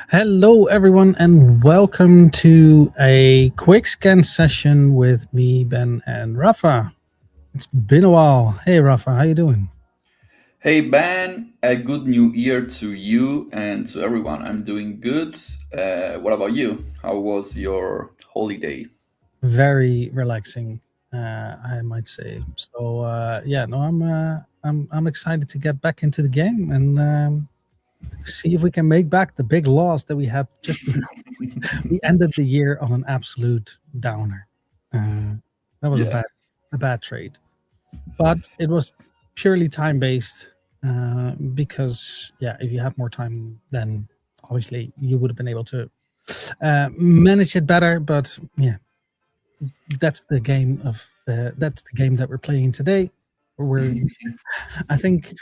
Hello, everyone, and welcome to a quick scan session with me, Ben, and Raffa. It's been a while. Hey, Raffa, how you doing? Hey Ben, a good new year to you and to everyone. I'm doing good. What about you? How was your holiday? Very relaxing, I might say. So, yeah, no, I'm excited to get back into the game and see if we can make back the big loss that we had just before we ended the year on an absolute downer. That was Yeah. a bad trade. But it was purely time based because yeah, if you had more time, then obviously you would have been able to manage it better. But yeah, that's the game that we're playing today. We're I think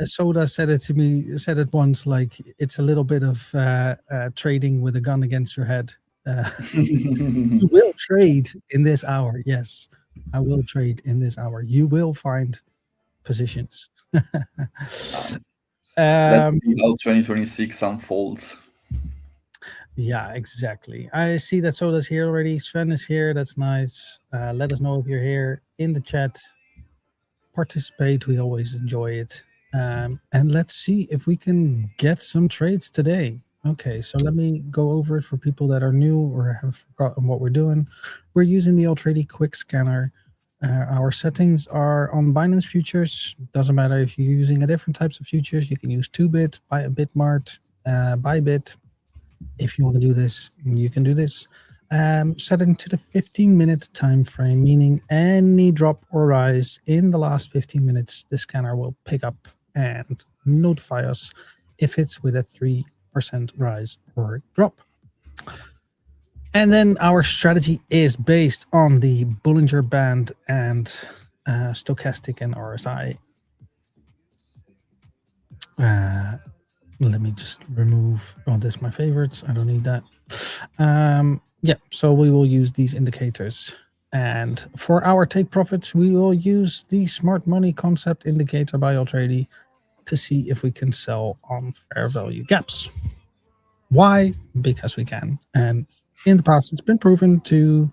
Soda said it to me, said it once, like it's a little bit of trading with a gun against your head. You will trade in this hour. Yes, I will trade in this hour. You will find positions. Nice. Let's um, see how 2026 unfolds. yeah, exactly. I see that Soda's here already. Sven is here. That's nice. Let us know if you're here in the chat. Participate. We always enjoy it. And let's see if we can get some trades today. Okay, so let me go over it for people that are new or have forgotten what we're doing. We're using the Altrady Quick Scanner. Our settings are on Binance Futures. Doesn't matter if you're using a different types of futures. You can use 2-bit, buy a Bitmart, Bybit. If you want to do this, you can do this. Setting to the 15-minute time frame, meaning any drop or rise in the last 15 minutes, the scanner will pick up and notify us if it's with a 3% rise or drop. And then our strategy is based on the Bollinger Band and stochastic and RSI. Let me just remove, oh, this is my favorites. I don't need that. Yeah, so we will use these indicators. And for our take profits, we will use the smart money concept indicator by Altrady to see if we can sell on fair value gaps. Why? Because we can. And in the past, it's been proven to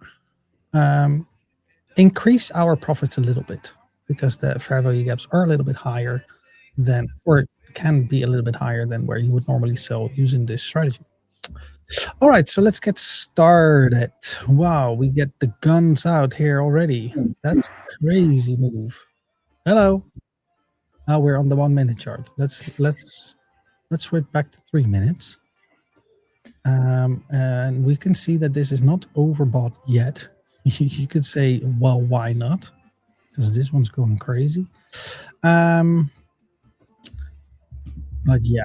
increase our profits a little bit because the fair value gaps are a little bit higher than, or can be a little bit higher than where you would normally sell using this strategy. All right, so let's get started. Wow, we get the guns out here already. That's a crazy move. Hello. Now we're on the 1 minute chart. Let's switch back to 3 minutes. And we can see that this is not overbought yet. You could say, well, why not? Because this one's going crazy. But yeah,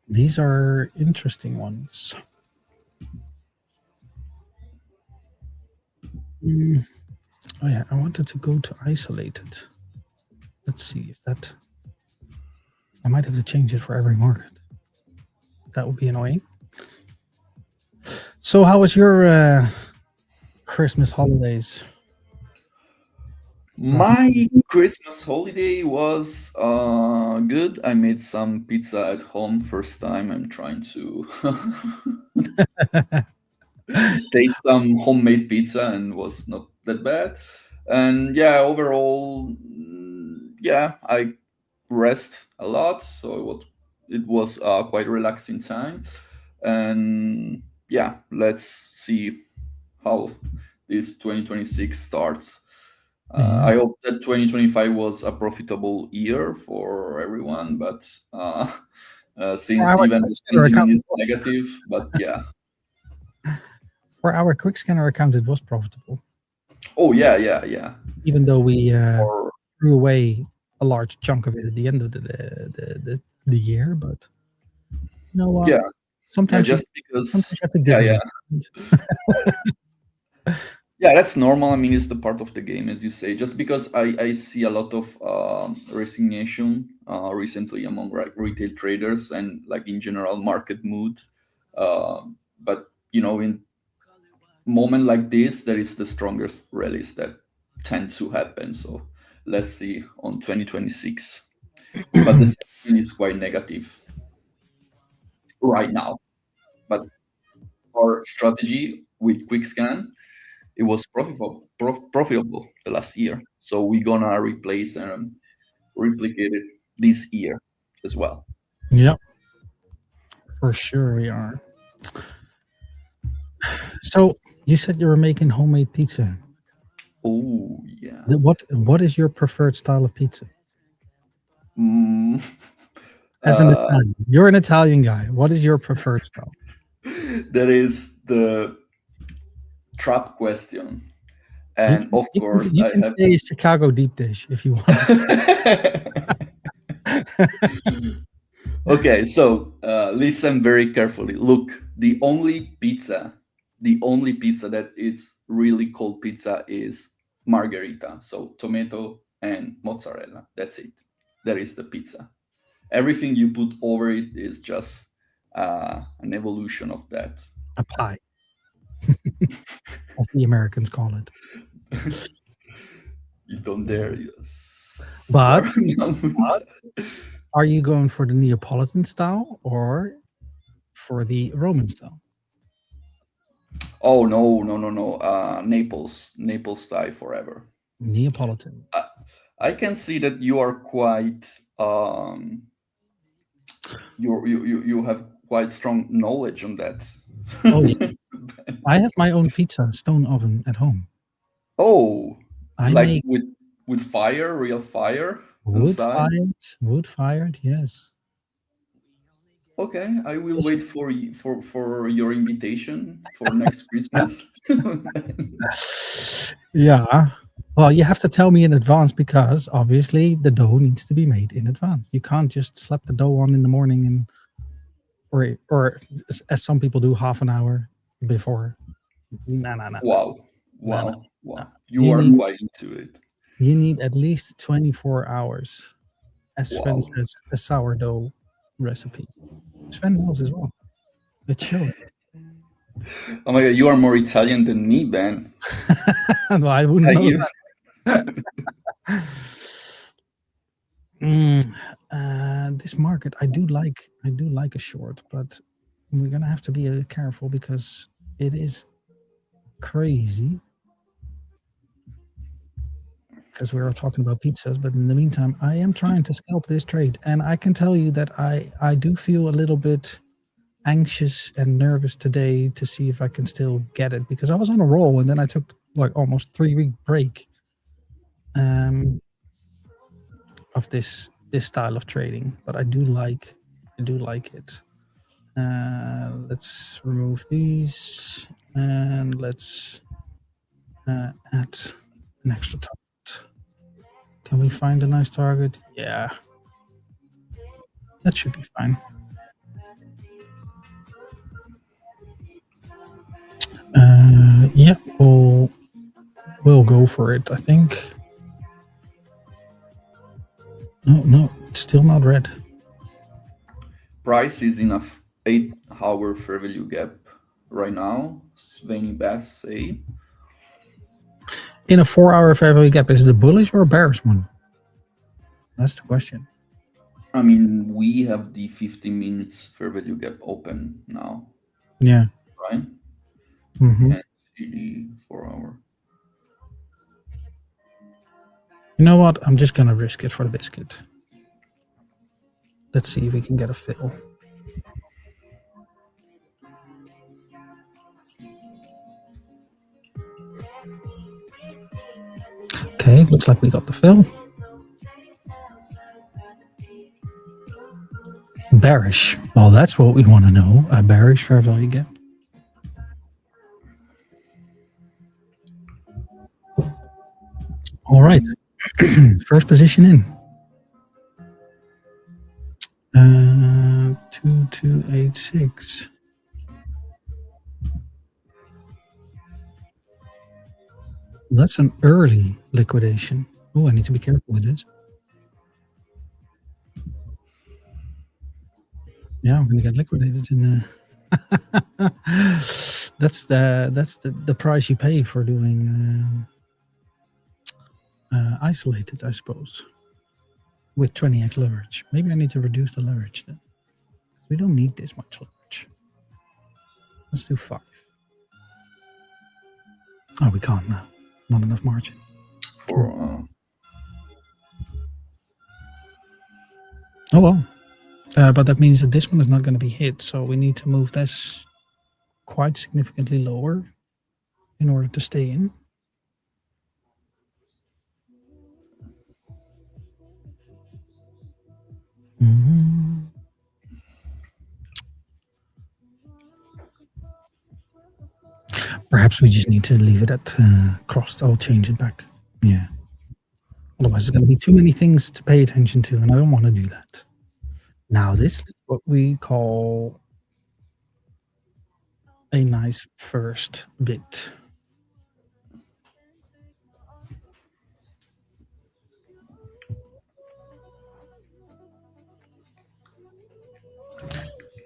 these are interesting ones. Oh yeah, I wanted to go to isolated. Let's see if that. I might have to change it for every market. That would be annoying. So, how was your Christmas holidays? Rafa? My Christmas holiday was good. I made some pizza at home. First time I'm trying to taste some homemade pizza and was not that bad. And yeah, overall, yeah, I rest a lot, so it was quite relaxing time. And yeah, let's see how this 2026 starts. Yeah. I hope that 2025 was a profitable year for everyone, but For since our even quick the scanner sentiment account, is negative, but yeah. for our quick scanner account, it was profitable, Oh yeah, yeah, yeah. even though we Or threw away a large chunk of it at the end of the year. But you know what? yeah, yeah, Sometimes you just because, sometimes you have to yeah, give yeah. away. Yeah, that's normal. I mean, it's the part of the game, as you say. Just because I see a lot of resignation recently among retail traders and like in general market mood. But in moment like this, there is the strongest rallies that tend to happen. So let's see on 2026. But the sentiment is quite negative. right now. But our strategy with quick scan, it was profitable the last year. So we're gonna replace and replicate it this year as well. Yeah, for sure we are. So you said you were making homemade pizza. Oh yeah. What is your preferred style of pizza? Mm, As an uh, Italian, you're an Italian guy. What is your preferred style? that is the trap question. And of course, You I can have. say a Chicago deep dish if you want. Okay, so listen very carefully. Look, the only pizza that is really cold pizza is margherita. So tomato and mozzarella. That's it. That is the pizza. Everything you put over it is just an evolution of that. A pie, as the Americans call it. You don't dare. But Sorry. are you going for the Neapolitan style or for the Roman style? Oh no, no, no, no. Naples style forever. Neapolitan. I can see that you are quite you have quite strong knowledge on that. Oh yeah, I have my own pizza stone oven at home. Oh, I like make with fire, real fire wood inside. fired, wood fired. Yes. Okay, I will Yes. wait for your invitation for next Christmas. Yeah. Well, you have to tell me in advance because obviously the dough needs to be made in advance. You can't just slap the dough on in the morning and or as some people do half an hour before. No, no, no, no, Wow, no, no, wow, no. wow! You are quite into it. You need at least 24 hours, as Sven Wow. says, a sourdough recipe. Sven knows as well. It shows. Oh my god, you are more Italian than me, Ben. Well, I wouldn't Hey, know you. that. This market, I do like a short, but we're gonna have to be careful because it is crazy. Because we were talking about pizzas, but in the meantime, I am trying to scalp this trade, and I can tell you that I do feel a little bit anxious and nervous today to see if I can still get it because I was on a roll and then I took like almost 3 week break of this style of trading. But I do like it. Let's remove these and let's add an extra target. Can we find a nice target? Yeah, that should be fine. Yeah, we'll go for it, I think. No, it's still not red. Price is in a 8-hour fair value gap right now. Sveni Bass say. In a 4 hour fair value gap, is it a bullish or a bearish one? That's the question. I mean, we have the 15 minutes fair value gap open now, Yeah. right? Mm-hmm. Can't see the 4 hour. You know what? I'm just gonna risk it for the biscuit. Let's see if we can get a fill. Okay, looks like we got the fill. Bearish. Well, that's what we want to know. A bearish fair value gap. All right. First position in. 2286. That's an early liquidation. Oh, I need to be careful with this. Yeah, I'm gonna get liquidated in that's the price you pay for doing isolated, I suppose, with 20x leverage. Maybe I need to reduce the leverage then. We don't need this much leverage. Let's do 5. Oh, we can't now. Not enough margin. for Oh well. But that means that this one is not going to be hit, so we need to move this quite significantly lower in order to stay in. Mm-hmm. Perhaps we just need to leave it at crossed. I'll change it back. Yeah. Otherwise, there's going to be too many things to pay attention to, and I don't want to do that. Now, this is what we call a nice first bit.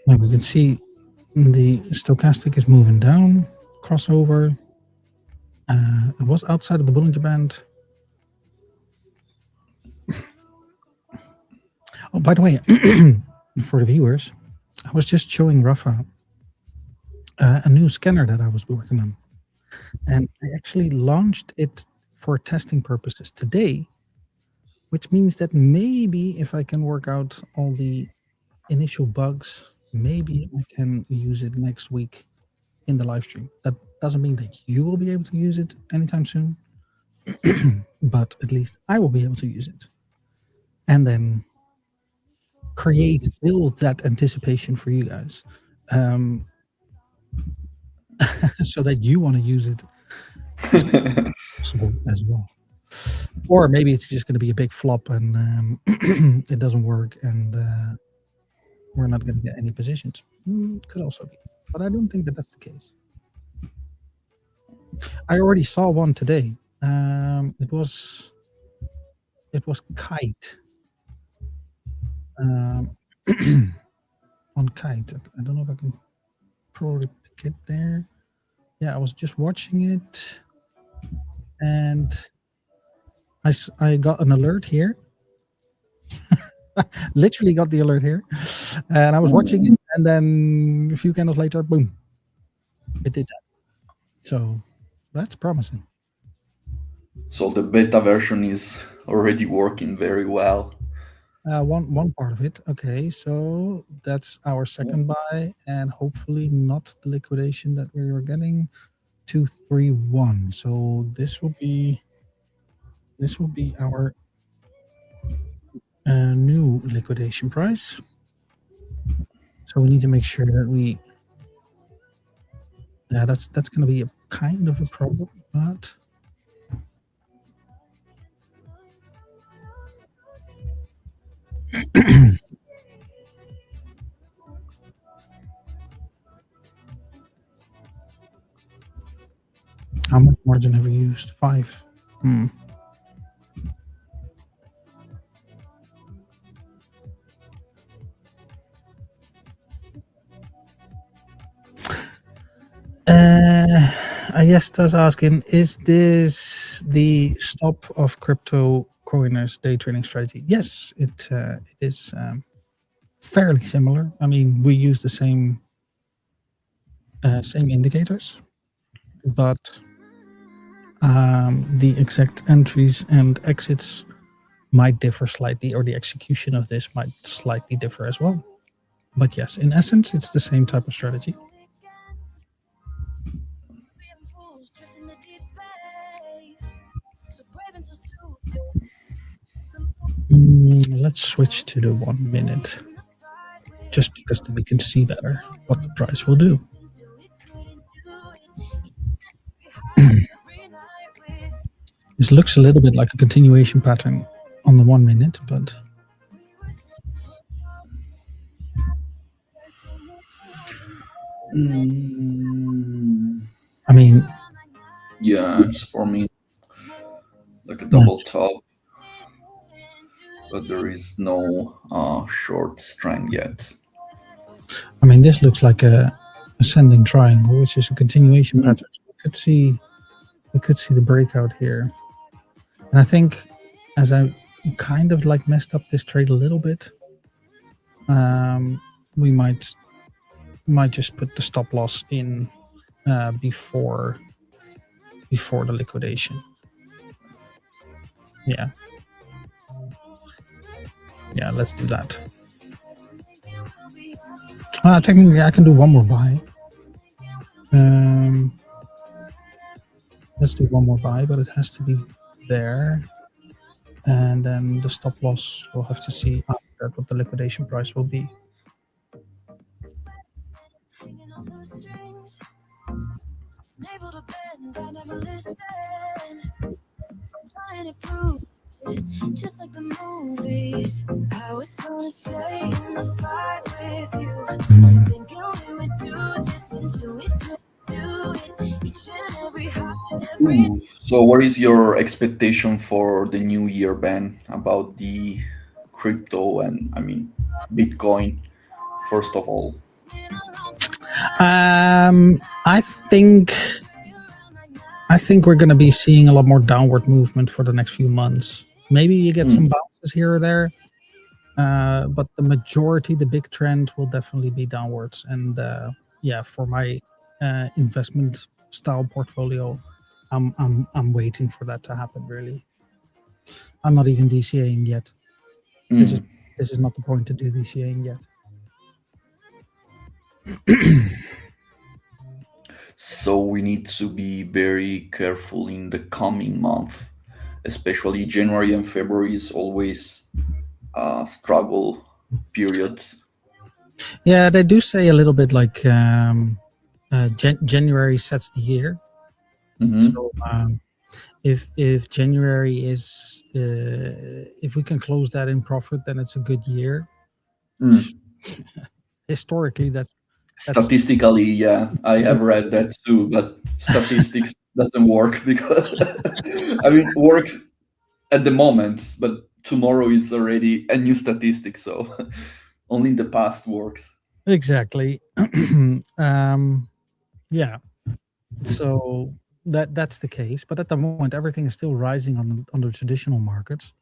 Now we can see the stochastic is moving down, crossover. It was outside of the Bollinger Band. Oh, by the way, for the viewers, I was just showing Raffa a new scanner that I was working on. And I actually launched it for testing purposes today, which means that maybe if I can work out all the initial bugs, maybe I can use it next week in the live stream. That doesn't mean that you will be able to use it anytime soon, but at least I will be able to use it. And then build that anticipation for you guys. So that you want to use it as possible as well. Or maybe it's just going to be a big flop and it doesn't work and we're not going to get any positions. Could also be. But I don't think that that's the case. I already saw one today. It was Kite. On Kite. I don't know if I can probably pick it there. Yeah, I was just watching it and I got an alert here. Literally got the alert here. And I was watching it and then a few candles later, boom, it did that. So that's promising. So the beta version is already working very well. One part of it. Okay, so that's our second buy, and hopefully not the liquidation that we were getting. 231. So this will be our new liquidation price. So we need to make sure that we. Yeah, that's going to be a kind of a problem, but. How much margin have we used? 5. Ayesta's asking, is this the stop of crypto coiners day trading strategy? Yes, it is fairly similar. I mean, we use the same indicators, but the exact entries and exits might differ slightly, or the execution of this might slightly differ as well. But yes, in essence, it's the same type of strategy. Let's switch to the 1 minute, just because then we can see better what the price will do. This looks a little bit like a continuation pattern on the 1 minute, but I mean, yeah, it's forming like a double top, but there is no short strength yet. I mean, this looks like a ascending triangle, which is a continuation pattern. We could see the breakout here, and I think as I kind of messed up this trade a little bit, we might might just put the stop loss in before the liquidation. Yeah. Yeah, let's do that. Technically, I can do one more buy. Let's do one more buy, but it has to be there. And then the stop loss, we'll have to see after that what the liquidation price will be. Just like the movies, I was gonna stay in the fight with you. Thinking we would do this until we could do it. Each and every high, every. So, what is your expectation for the new year, Ben, about the crypto and, Bitcoin, first of all? I think we're going to be seeing a lot more downward movement for the next few months. Maybe you get some bounces here or there, but the majority, the big trend, will definitely be downwards. And for my investment style portfolio, I'm waiting for that to happen. Really, I'm not even DCAing yet. This is not the point to do DCAing yet. So we need to be very careful in the coming month, especially January and February is always a struggle period. Yeah, they do say a little bit like January sets the year. So if January is, if we can close that in profit, then it's a good year. Historically, that's statistically, yeah, I have read that too, but statistics doesn't work because works at the moment, but tomorrow is already a new statistic, so only the past works. Exactly. Yeah. So that's the case, but at the moment everything is still rising on the traditional markets.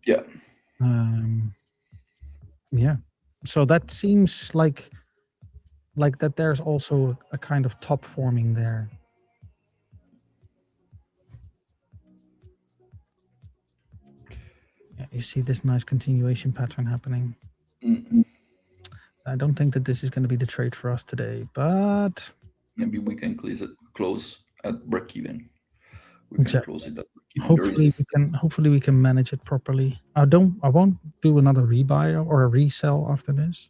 Yeah. Yeah. So that seems like that there's also a kind of top forming there. Yeah, you see this nice continuation pattern happening. I don't think that this is going to be the trade for us today, but maybe we can close at break even. We can close it at break even. Hopefully we can manage it properly. I won't do another rebuy or a resell after this.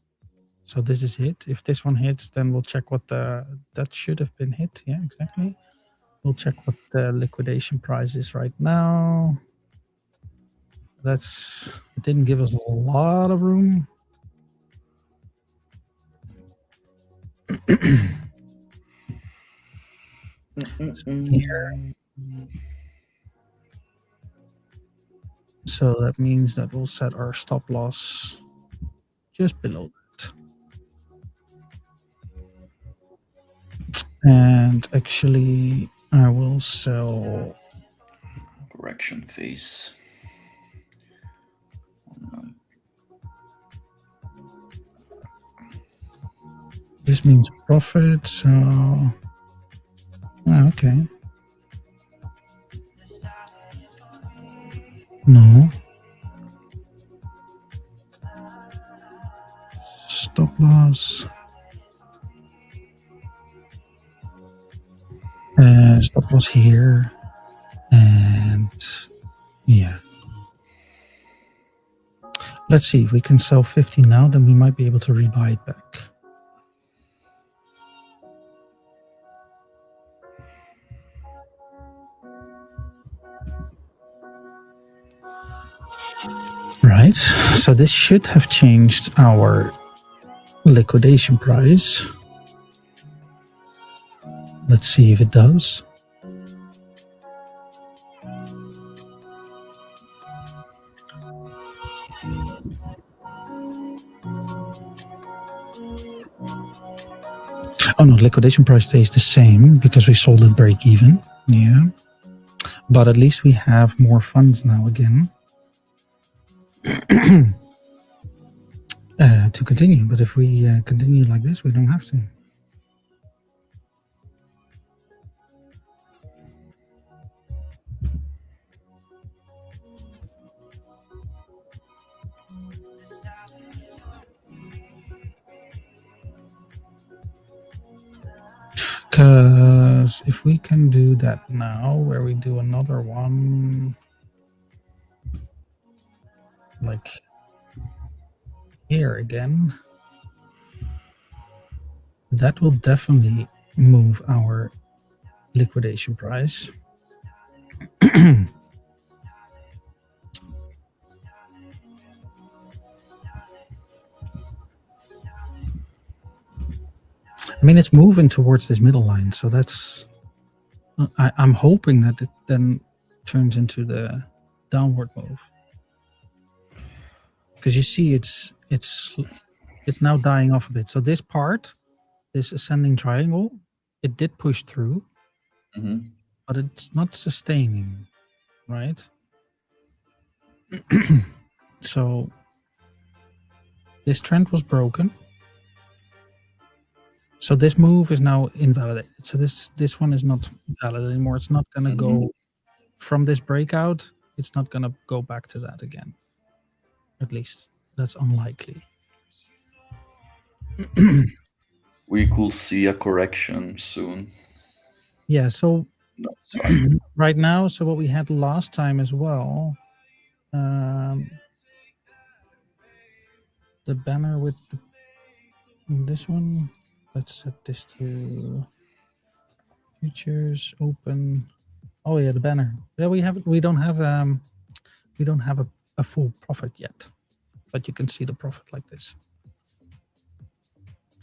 So this is it. If this one hits, then we'll check what that should have been hit. Yeah, exactly. We'll check what the liquidation price is right now. It didn't give us a lot of room. Here. So that means that we'll set our stop loss just below that. And actually, I will sell correction phase. This means profit, so okay. No. Stop loss. Stop loss here. And yeah. Let's see if we can sell 50 now, then we might be able to rebuy it back. Right, so this should have changed our liquidation price. Let's see if it does. Oh no, liquidation price stays the same because we sold at break even. Yeah, but at least we have more funds now again. To continue, but if we continue like this, we don't have to. Because if we can do that now, where we do another one like here again, that will definitely move our liquidation price. I mean, it's moving towards this middle line, so that's. I'm hoping that it then turns into the downward move, because you see it's now dying off a bit. So this part, this ascending triangle, it did push through, but it's not sustaining, right? So this trend was broken. So this move is now invalidated. So this one is not valid anymore. It's not going to go from this breakout. It's not going to go back to that again. At least that's unlikely. We could see a correction soon. Yeah, so right now, so what we had last time as well, the banner with this one, let's set this to futures open. Oh yeah, the banner. Yeah, we don't have a full profit yet, but you can see the profit like this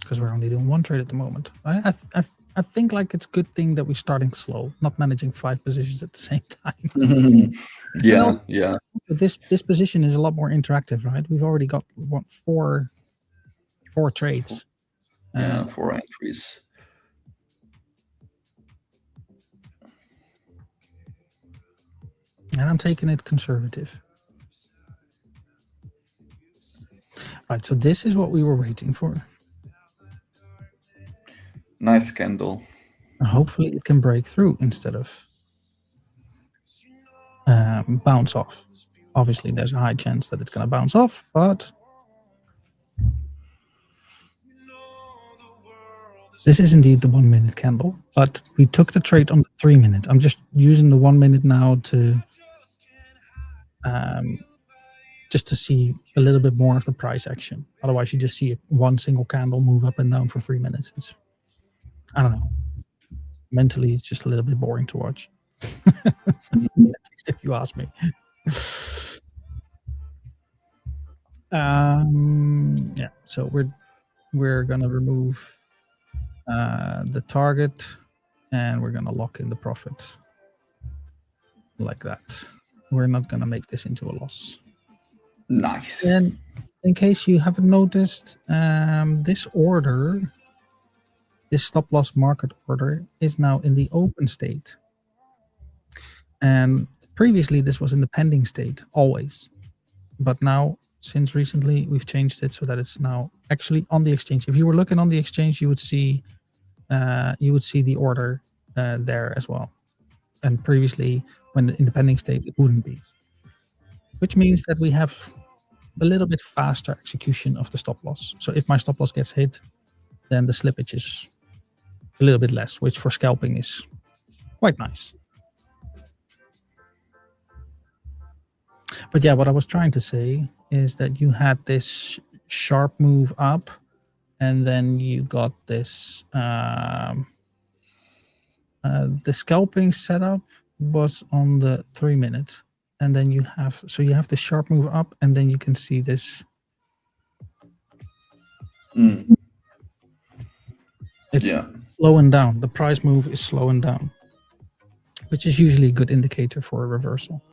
because we're only doing one trade at the moment. I think like it's a good thing that we're starting slow, not managing 5 positions at the same time. Yeah. This position is a lot more interactive, right? We've already got four trades. Yeah, 4 entries. And I'm taking it conservative. Right, so this is what we were waiting for. Nice candle. Hopefully it can break through instead of bounce off. Obviously, there's a high chance that it's going to bounce off, but this is indeed the 1 minute candle, but we took the trade on the 3 minute. I'm just using the 1 minute now to just to see a little bit more of the price action. Otherwise, you just see one single candle move up and down for 3 minutes. I don't know. Mentally, it's just a little bit boring to watch. At least if you ask me. Yeah, so we're gonna remove the target and we're gonna lock in the profits like that. We're not gonna make this into a loss. Nice. And in case you haven't noticed, this order, this stop loss market order, is now in the open state. And previously this was in the pending state always, but now since recently we've changed it so that it's now actually on the exchange. If you were looking on the exchange, you would see the order there as well. And previously, when in the pending state, it wouldn't be. Which means that we have a little bit faster execution of the stop loss. So if my stop loss gets hit, then the slippage is a little bit less, which for scalping is quite nice. But yeah, what I was trying to say is that you had this sharp move up, and then you got this the scalping setup was on the 3 minute, and then you have the sharp move up, and then you can see this. It's slowing down. The price move is slowing down, which is usually a good indicator for a reversal.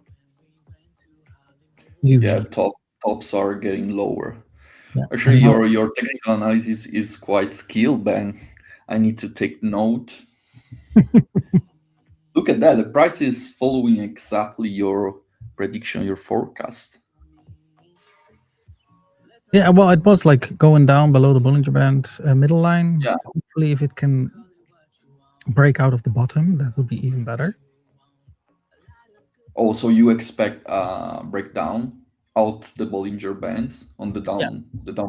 Usually. Yeah, tops are getting lower. Yeah. Actually, your technical analysis is quite skilled, Ben. I need to take note. Look at that. The price is following exactly your prediction, your forecast. Yeah, well, it was like going down below the Bollinger Band middle line. Yeah. Hopefully, if it can break out of the bottom, that would be even better. Oh, so you expect breakdown? out the Bollinger Bands on the down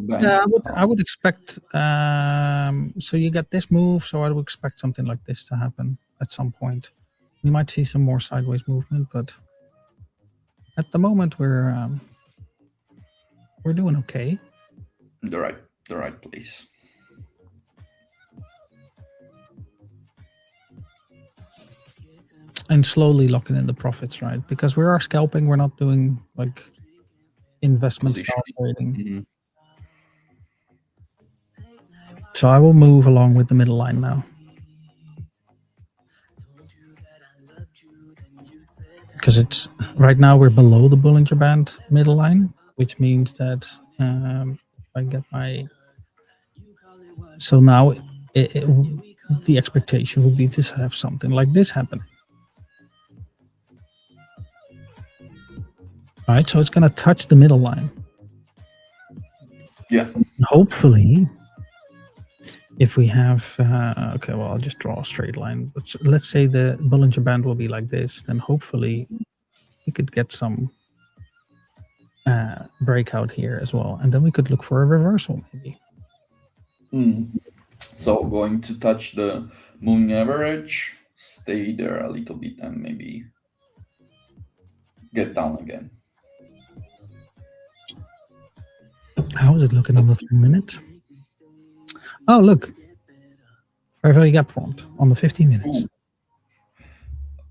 band. Yeah, I would expect. So you get this move, so I would expect something like this to happen at some point. We might see some more sideways movement, but at the moment we're doing okay. The right place. And slowly locking in the profits, right? Because we are scalping, we're not doing like investment style trading. Mm-hmm. So I will move along with the middle line now. Because it's right now we're below the Bollinger Band middle line, which means that if I get my... So now the expectation would be to have something like this happen. All right, so it's going to touch the middle line. Yeah. Hopefully, if we have... okay, well, I'll just draw a straight line. Let's say the Bollinger Band will be like this. Then hopefully we could get some breakout here as well. And then we could look for a reversal, maybe. So going to touch the moving average, stay there a little bit, and maybe get down again. How is it looking on the 3 minute? Oh, look. Very gap formed on the 15 minutes. Ooh.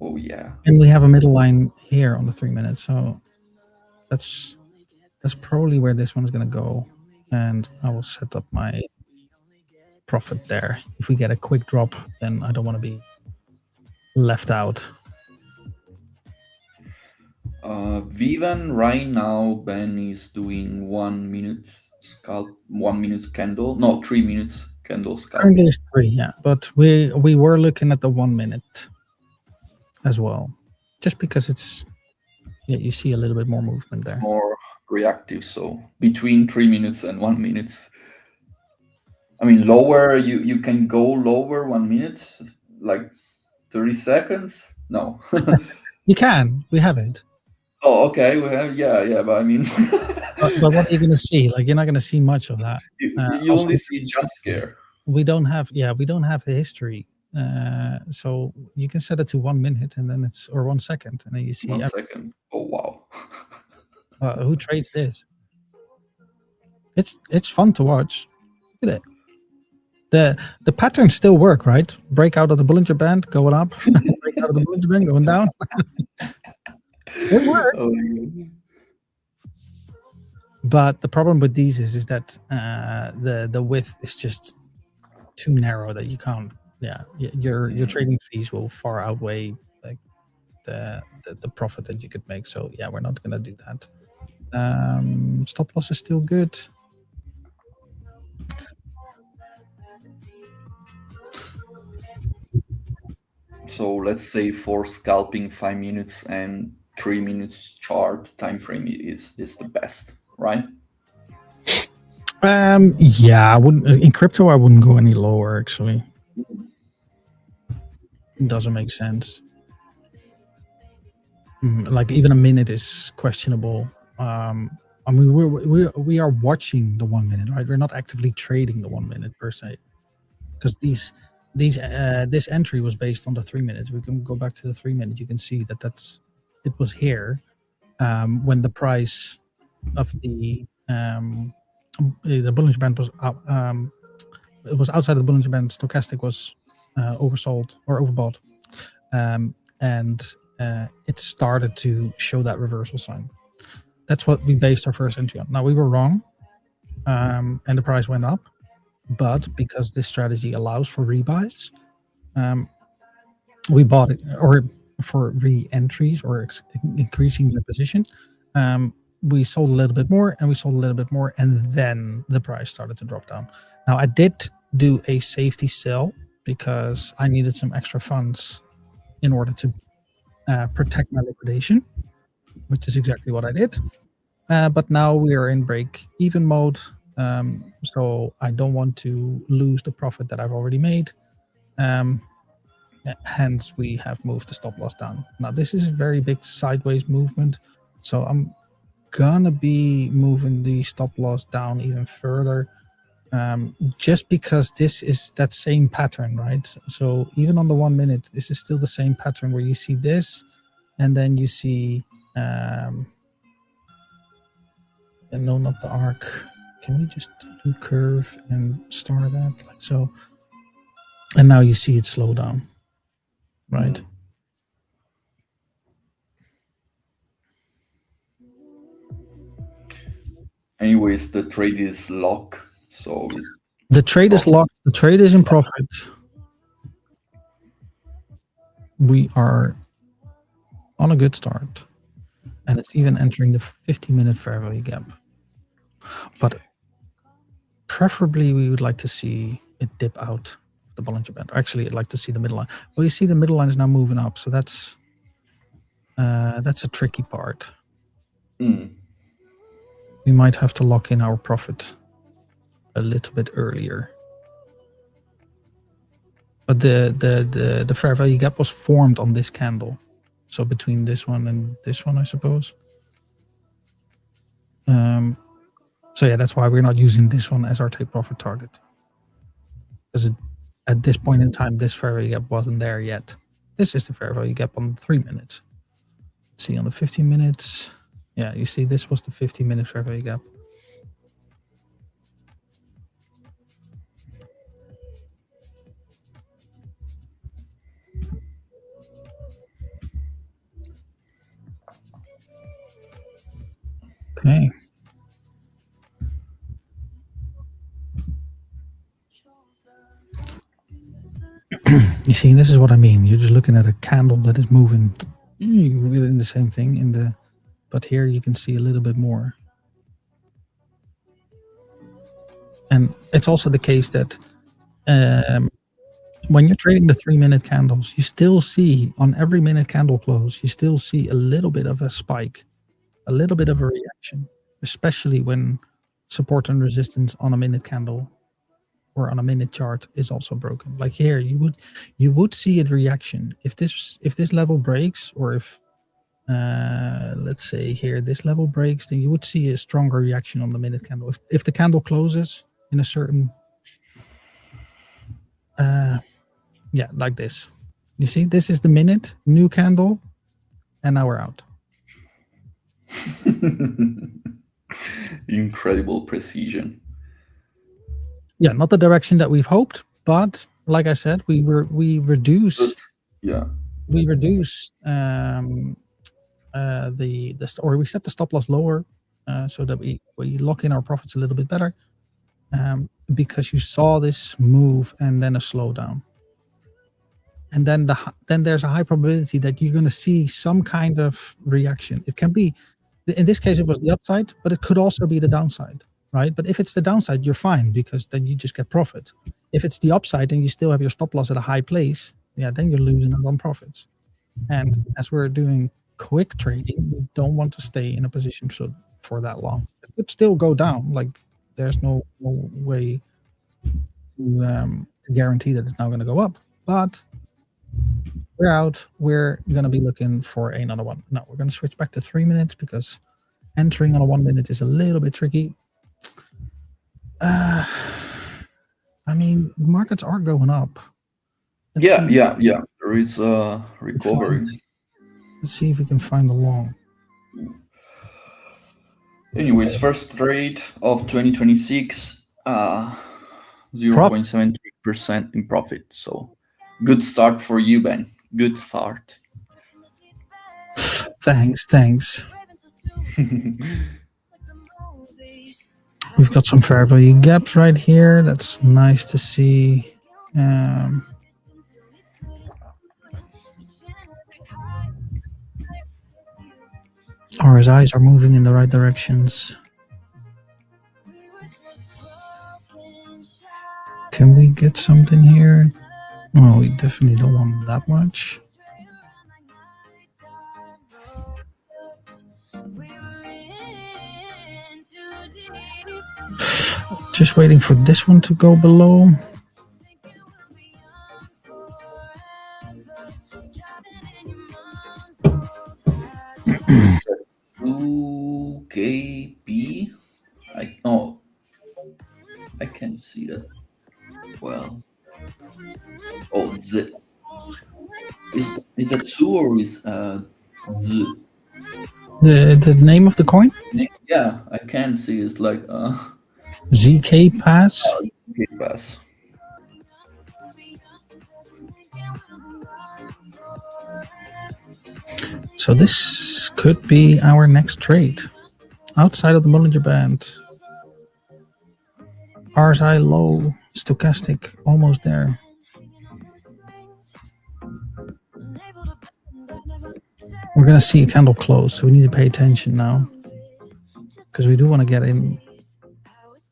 Oh, yeah. And we have a middle line here on the 3 minutes. So that's probably where this one is going to go. And I will set up my profit there. If we get a quick drop, then I don't want to be left out. Vivan right now, Ben is doing 1 minute scalp, 1 minute candle. No, 3 minutes candle scalp. Currently it's 3, yeah. But we were looking at the 1 minute as well. Just because it's... Yeah, you see a little bit more movement there. More reactive, so between 3 minutes and 1 minute. I mean, lower, you can go lower 1 minute, like 30 seconds? No. You can. We have it. Oh, okay. We have, yeah, but I mean... but what are you going to see? Like, you're not going to see much of that. You only see jump scare. We don't have the history. So you can set it to 1 minute and then it's... Or 1 second. And then you see... 1 second. Oh, wow. Who trades this? It's fun to watch. Look at it. The patterns still work, right? Break out of the Bollinger Band, going up. Break out of the Bollinger Band, going down. It works. Oh, but the problem with these is that the width is just too narrow that you can't... Yeah, your trading fees will far outweigh like the profit that you could make. So yeah, we're not gonna do that. Stop loss is still good. So let's say for scalping 5 minutes and 3 minutes chart time frame is the best, right? Yeah, I wouldn't... In crypto I wouldn't go any lower, actually. It doesn't make sense. Like even a minute is questionable. I mean, we are watching the 1 minute, right? We're not actively trading the 1 minute per se, because this entry was based on the 3 minutes. We can go back to the 3 minutes. You can see that it was here when the price of the Bollinger Band was up. It was outside of the Bollinger Band. Stochastic was oversold or overbought, and it started to show that reversal sign. That's what we based our first entry on. Now we were wrong, and the price went up, but because this strategy allows for rebuys, we bought it, or for re-entries or increasing the position. We sold a little bit more, and we sold a little bit more, and then the price started to drop down. Now I did do a safety sell because I needed some extra funds in order to protect my liquidation, which is exactly what I did. But now we are in break-even mode, so I don't want to lose the profit that I've already made. Hence, we have moved the stop loss down. Now, this is a very big sideways movement, so I'm gonna be moving the stop loss down even further, just because this is that same pattern, right? So even on the 1 minute, this is still the same pattern where you see this, and then you see, and no, not the arc. Can we just do curve and star that like so? And now you see it slow down, right? Anyways, the trade is locked, so The trade is locked. The trade is in profit. We are on a good start, and it's even entering the 50-minute fair value gap. But preferably, we would like to see it dip out of the Bollinger Band. Actually, I'd like to see the middle line. Well, you see the middle line is now moving up, so that's a tricky part. We might have to lock in our profit a little bit earlier. But the fair value gap was formed on this candle, so between this one and this one, I suppose. So yeah, that's why we're not using this one as our take profit target, because at this point in time, this fair value gap wasn't there yet. This is the fair value gap on the 3 minutes. Let's see on the 15 minutes. Yeah, you see this was the 15-minute fair value gap. Okay. You see, this is what I mean. You're just looking at a candle that is moving within the same thing but here you can see a little bit more. And it's also the case that when you're trading the 3 minute candles, you still see on every minute candle close, you still see a little bit of a spike, a little bit of a reaction, especially when support and resistance on a minute candle or on a minute chart is also broken. Like here, you would see a reaction if this level breaks, or if let's say here this level breaks, then you would see a stronger reaction on the minute candle. If the candle closes in a certain yeah, like this. You see, this is the minute new candle, and now we're out. Incredible precision. Yeah, not the direction that we've hoped, but like I said, we reduce or we set the stop loss lower, so that we lock in our profits a little bit better, because you saw this move and then a slowdown, and then there's a high probability that you're going to see some kind of reaction. It can be, in this case, it was the upside, but it could also be the downside, right? But if it's the downside, you're fine, because then you just get profit. If it's the upside and you still have your stop loss at a high place, yeah, then you're losing out on profits. And as we're doing quick trading, we don't want to stay in a position for that long. It could still go down. Like there's no way to guarantee that it's now going to go up. But we're out. We're going to be looking for another one. Now we're going to switch back to 3 minutes, because entering on a 1 minute is a little bit tricky. I mean, markets are going up. Yeah. There is a recovery. Let's see if we can find a long. Anyways, first trade of 2026, 0.73% in profit. So good start for you, Ben. Good start. Thanks. We've got some fair value gaps right here. That's nice to see. RSIs are moving in the right directions. Can we get something here? Oh, we definitely don't want that much. Just waiting for this one to go below. Okay. Oh, Z. Is that two or is Z? The name of the coin? Yeah, I can see. It's like ZK Pass. Game Pass. So this could be our next trade. Outside of the Bollinger Band. RSI low, stochastic almost there. We're gonna see a candle close, so we need to pay attention now. Because we do want to get in.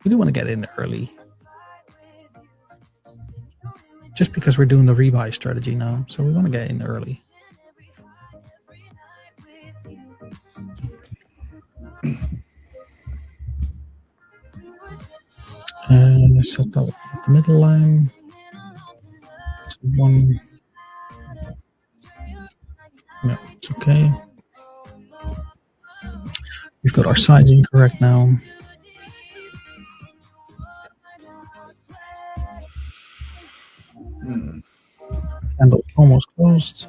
We do want to get in early. Just because we're doing the rebuy strategy now. So we want to get in early. Set up the middle line. One. No, it's okay. We've got our sizing correct now. Candle almost closed.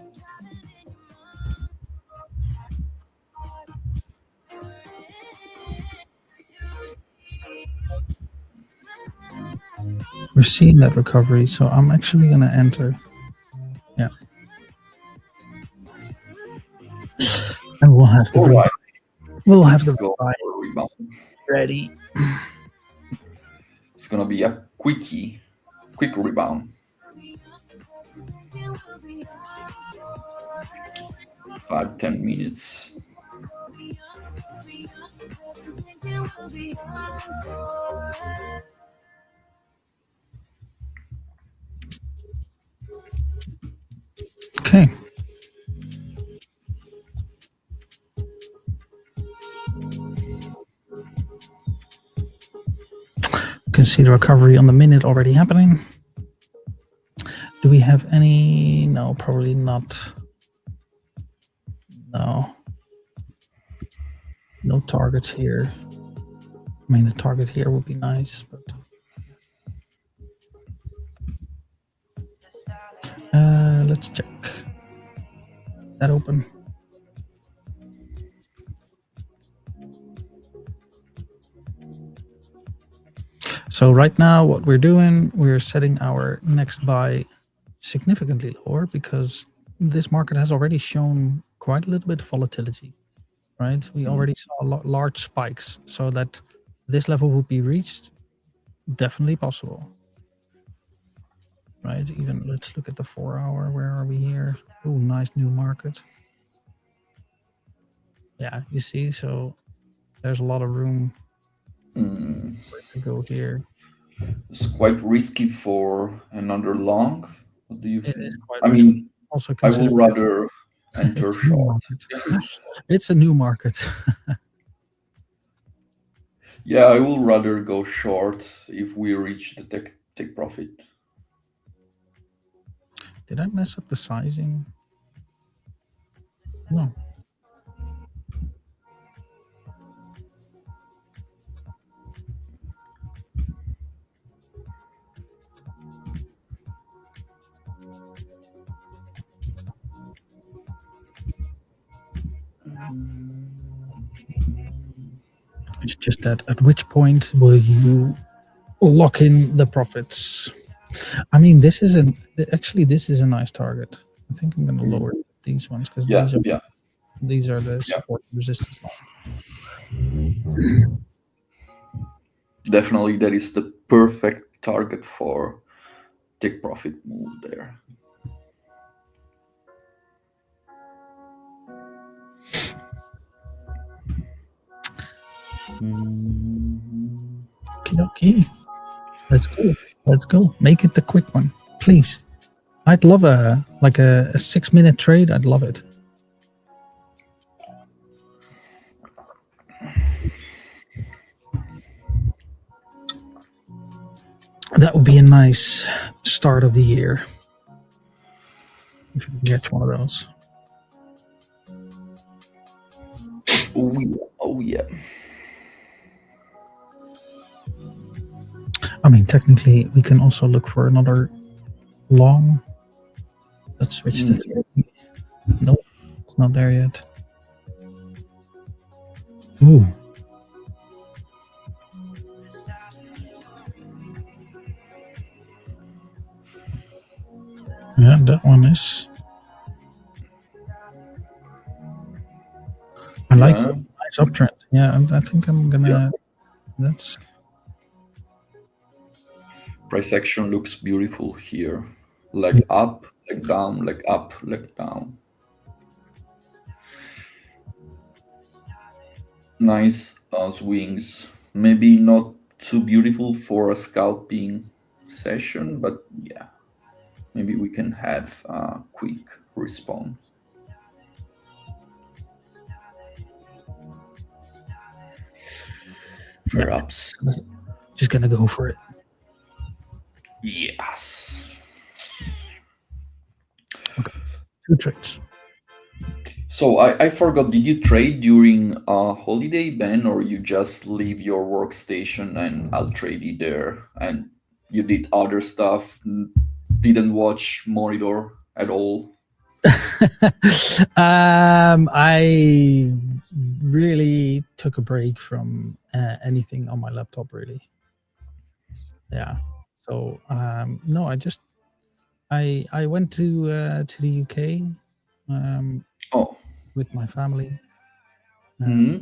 We're seeing that recovery, so I'm actually going to enter. Yeah. And we'll have the Right. we'll have the rebound ready. It's gonna be a quick rebound. 5-10 minutes. Okay. You can see the recovery on the minute already happening. Do we have any? No, probably not. No. No targets here. I mean, a target here would be nice, but let's check. That open. So right now, what we're doing, we're setting our next buy significantly lower because this market has already shown quite a little bit of volatility, right? We already saw large spikes, so that this level would be reached, definitely possible, right? Even let's look at the 4 hour. Where are we here? Oh, nice new market. Yeah, you see, so there's a lot of room to go here. It's quite risky for another long. What do you think? It is quite I risky. mean, Also I would rather enter short. It's a new market. Yeah, I will rather go short if we reach the take profit. Did I mess up the sizing? No. It's just that at which point will you lock in the profits? I mean, this is a nice target. I think I'm going to lower these ones because these are the support resistance line. Definitely, that is the perfect target for take profit move there. Okay. Let's go. Make it the quick one, please. I'd love a 6-minute trade. I'd love it. That would be a nice start of the year. If you can catch one of those. Oh yeah. I mean, technically, we can also look for another long. Let's switch to Mm, 30. Nope, it's not there yet. Ooh. Yeah, that one is. I like yeah, nice uptrend. Yeah, I think I'm yeah. gonna. That's Price action looks beautiful here. yeah. Like up, like down, like up, like down. Nice swings. Maybe not too beautiful for a scalping session, but yeah, maybe we can have a quick response. Yeah, Perhaps. just gonna go for it. Yes. Okay, 2 trades. So I forgot, did you trade during a holiday, Ben, or you just leave your workstation and I'll trade it there? And you did other stuff, didn't watch monitor at all? I really took a break from anything on my laptop. Really, yeah. So no, I went to the UK um, Oh. with my family, Hmm.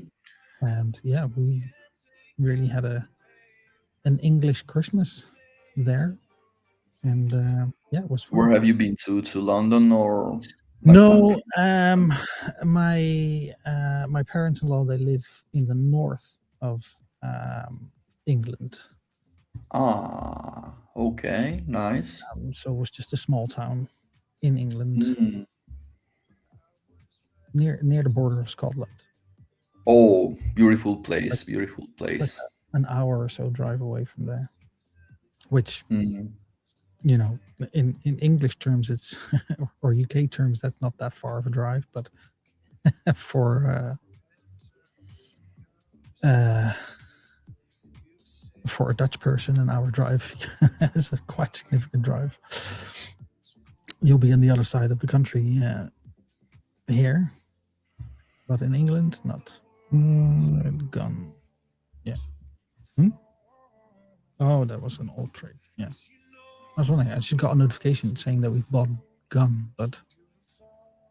and yeah, we really had an English Christmas there, and yeah, it was fun. Where have you been to? To London or back No, country? my parents-in-law, they live in the north of England, Okay, nice. so it was just a small town in England Hmm. near the border of Scotland. Oh, beautiful Like place, beautiful it's like place. an hour or so drive away from there, which Hmm. you know, in English terms, it's or UK terms, that's not that far of a drive, but for for a Dutch person, an hour drive is a quite significant drive. You'll be on the other side of the country here, but in England, not. Gun. Yeah. Hmm? Oh, that was an old trade. Yeah. I was wondering, I just got a notification saying that we've bought gun, but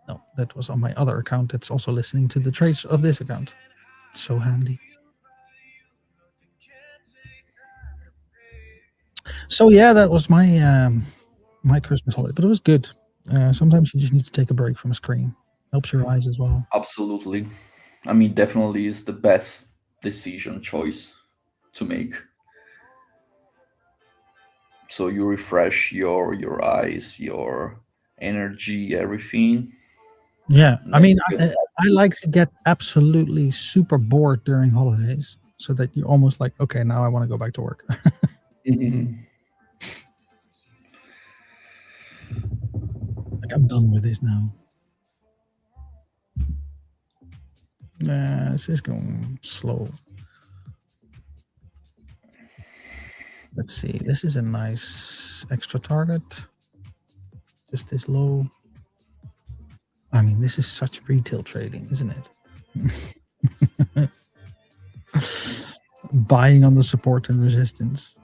no, that was on my other account that's also listening to the trades of this account. It's so handy. So yeah, that was my Christmas holiday, but it was good. Sometimes you just need to take a break from a screen. Helps your eyes as well. Absolutely. I mean, definitely is the best decision choice to make. So you refresh your eyes, your energy, everything. Yeah, I Not mean, to get I like to get absolutely super bored during holidays, so that you're almost like, okay, now I want to go back to work. Mhm. Like I'm done with this now. This is going slow. Let's see. This is a nice extra target. Just this low. I mean, this is such retail trading, isn't it? Buying on the support and resistance.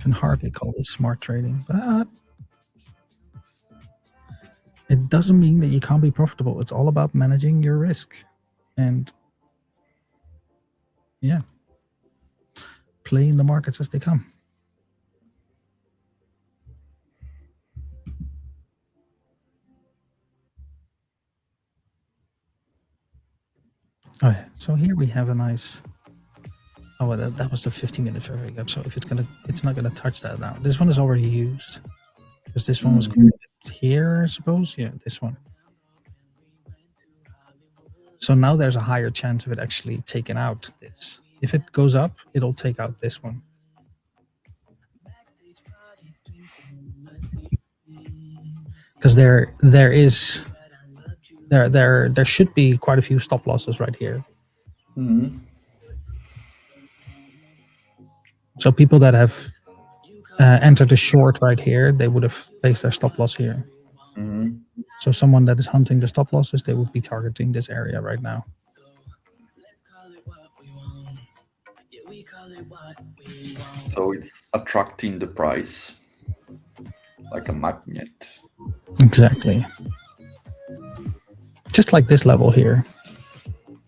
Can hardly call this smart trading, but it doesn't mean that you can't be profitable. It's all about managing your risk. And yeah, playing the markets as they come. Oh yeah. So here we have a nice. Oh, well, that was the 15-minute fair value gap. So if it's not gonna touch that now. This one is already used because this one was Mm. created here, I suppose. Yeah, this one. So now there's a higher chance of it actually taking out this. If it goes up, it'll take out this one. Because there should be quite a few stop losses right here. Mhm. So people that have entered the short right here, they would have placed their stop loss here. Mhm. So someone that is hunting the stop losses, they would be targeting this area right now. So it's attracting the price like a magnet. Exactly. Just like this level here.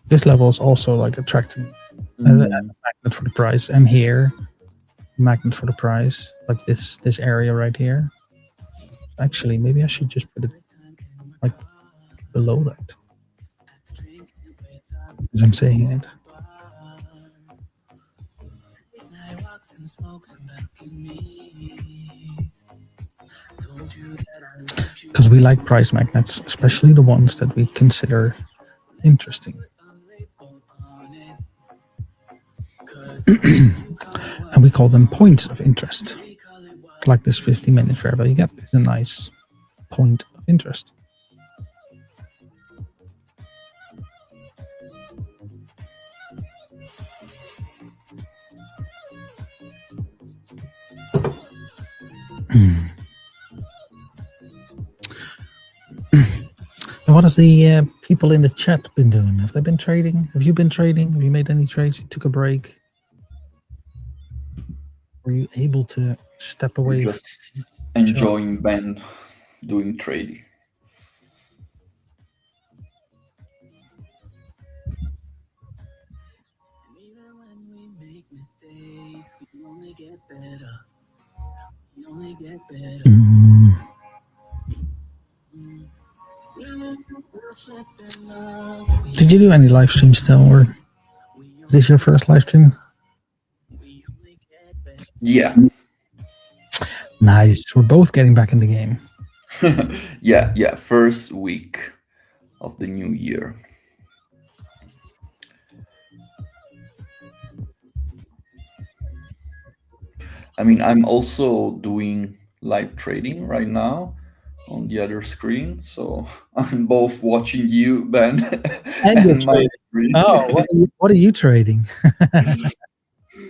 This level is also like attracting a magnet for the price, and here magnet for the price, like this area right here. Actually, maybe I should just put it like below that, as I'm saying it. Because we like price magnets, especially the ones that we consider interesting. And we call them points of interest. Like this 50-minute fair value gap is a nice point of interest. And what has the people in the chat been doing? Have they been trading? Have you been trading? Have you made any trades? You took a break? Were you able to step away? Just enjoying Ben doing trading. Did you do any live streams still, or is this your first live stream? Yeah. Nice. We're both getting back in the game. yeah. First week of the new year. I mean, I'm also doing live trading right now on the other screen. So I'm both watching you, Ben, and my screen. Oh, what are you trading?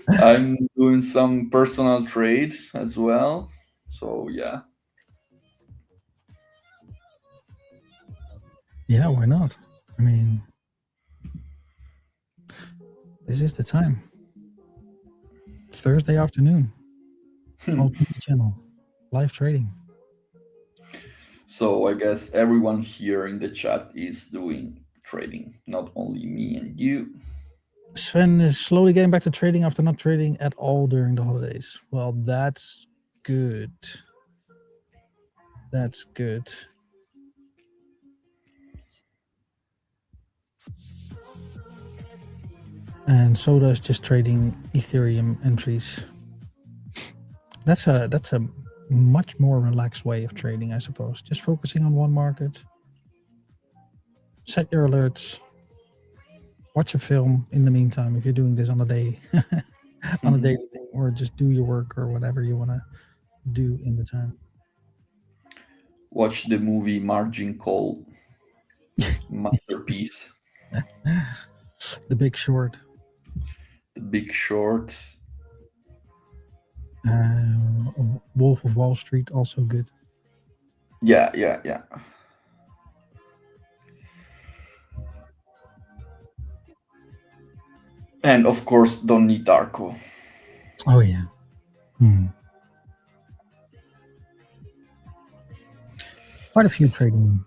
I'm doing some personal trade as well. So yeah. Yeah, why not? I mean, this is the time. Thursday afternoon. Ultimate channel. Live trading. So I guess everyone here in the chat is doing trading, not only me and you. Sven is slowly getting back to trading after not trading at all during the holidays. Well, that's good. That's good. And Soda is just trading Ethereum entries. That's a much more relaxed way of trading, I suppose. Just focusing on one market. Set your alerts. Watch a film in the meantime if you're doing this on a day, on a daily thing, or just do your work or whatever you want to do in the time. Watch the movie Margin Call. Masterpiece. The Big Short. The Big Short. Wolf of Wall Street, also good. Yeah. And of course, Donnie Darko. Oh yeah. Quite a few trading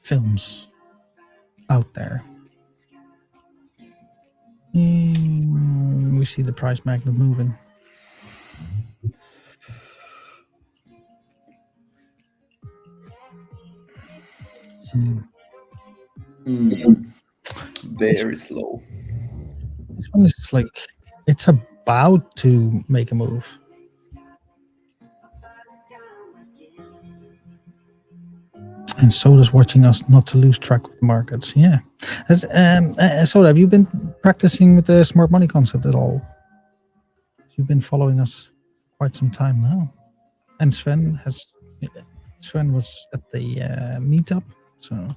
films out there. We see the price magnet moving. Very slow. This one is like, it's about to make a move. And Soda's watching us not to lose track of the markets. Yeah. Soda, have you been practicing with the smart money concept at all? You've been following us quite some time now. And Sven was at the meetup. So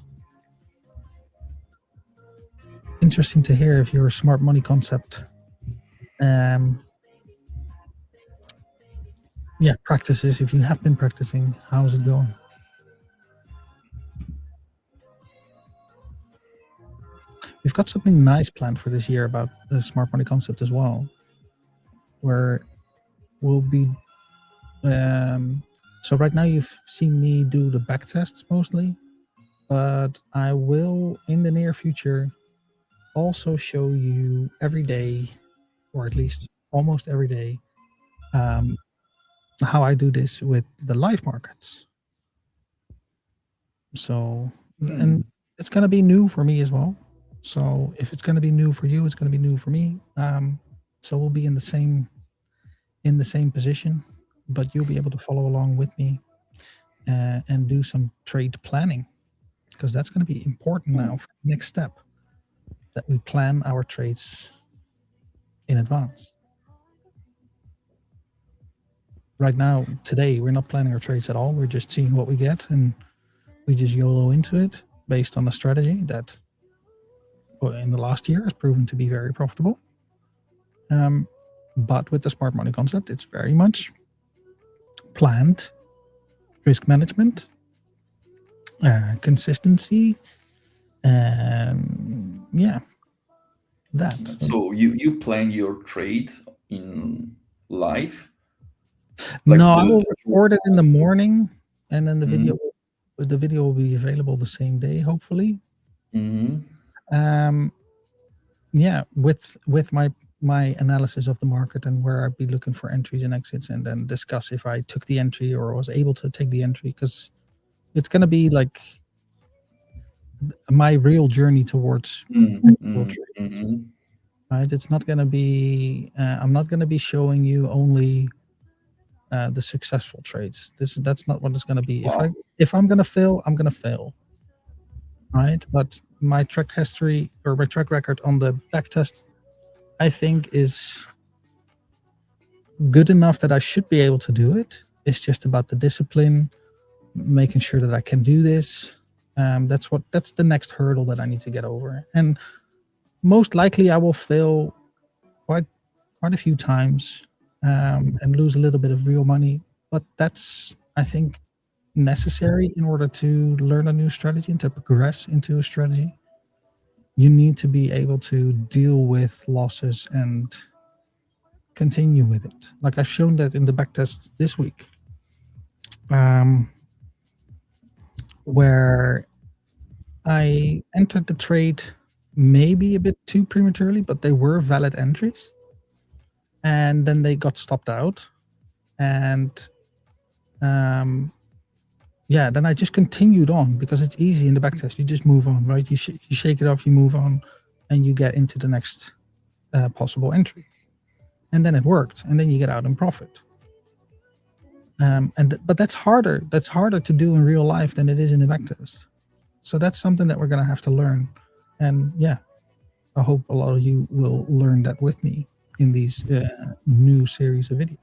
interesting to hear if your smart money concept yeah, practices. If you have been practicing, how is it going? We've got something nice planned for this year about the smart money concept as well, where we'll be. Um, so right now you've seen me do the back tests mostly, but I will in the near future also show you every day, or at least almost every day, um, how I do this with the live markets. So, and it's going to be new for me as well. So if it's going to be new for you, it's going to be new for me. So we'll be in the same position, but you'll be able to follow along with me and do some trade planning, because that's going to be important now for the next step, that we plan our trades in advance. Right now, today, we're not planning our trades at all. We're just seeing what we get, and we just YOLO into it based on a strategy that in the last year has proven to be very profitable. But with the smart money concept, it's very much planned risk management, consistency, and yeah, that. So you plan your trade in live, like No, I will record it in the morning, and then the Mhm. video will be available the same day, hopefully. Yeah, with my analysis of the market and where I'd be looking for entries and exits, and then discuss if I took the entry or was able to take the entry, because it's going to be like my real journey towards actual trade. Right? It's not going to be. I'm not going to be showing you only the successful trades. That's not what it's going to be. Wow. If I'm going to fail, I'm going to fail. Right? But my track history or my track record on the back test, I think, is good enough that I should be able to do it. It's just about the discipline, making sure that I can do this. That's the next hurdle that I need to get over. And most likely I will fail quite a few times, and lose a little bit of real money. But that's, I think, necessary in order to learn a new strategy and to progress into a strategy. You need to be able to deal with losses and continue with it. Like I've shown that in the backtest this week, where I entered the trade maybe a bit too prematurely, but they were valid entries. And then they got stopped out. And yeah, then I just continued on, because it's easy in the backtest. You just move on, right? You shake it off, you move on, and you get into the next possible entry. And then it worked, and then you get out in profit. But that's harder. That's harder to do in real life than it is in the backtest. So that's something that we're going to have to learn. And yeah, I hope a lot of you will learn that with me in these new series of videos.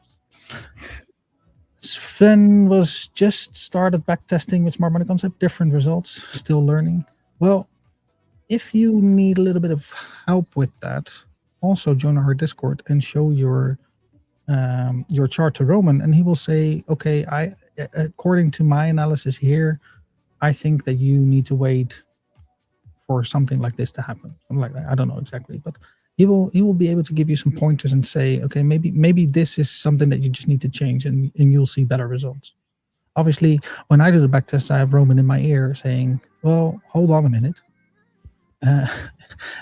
Sven was just started backtesting with smart money concept, different results, still learning. Well, if you need a little bit of help with that, also join our Discord and show your chart to Roman, and he will say, okay, according to my analysis here, I think that you need to wait for something like this to happen. Something like that. I don't know exactly, but he will be able to give you some pointers and say, okay, maybe this is something that you just need to change, and you'll see better results. Obviously, when I do the back test, I have Roman in my ear saying, well, hold on a minute.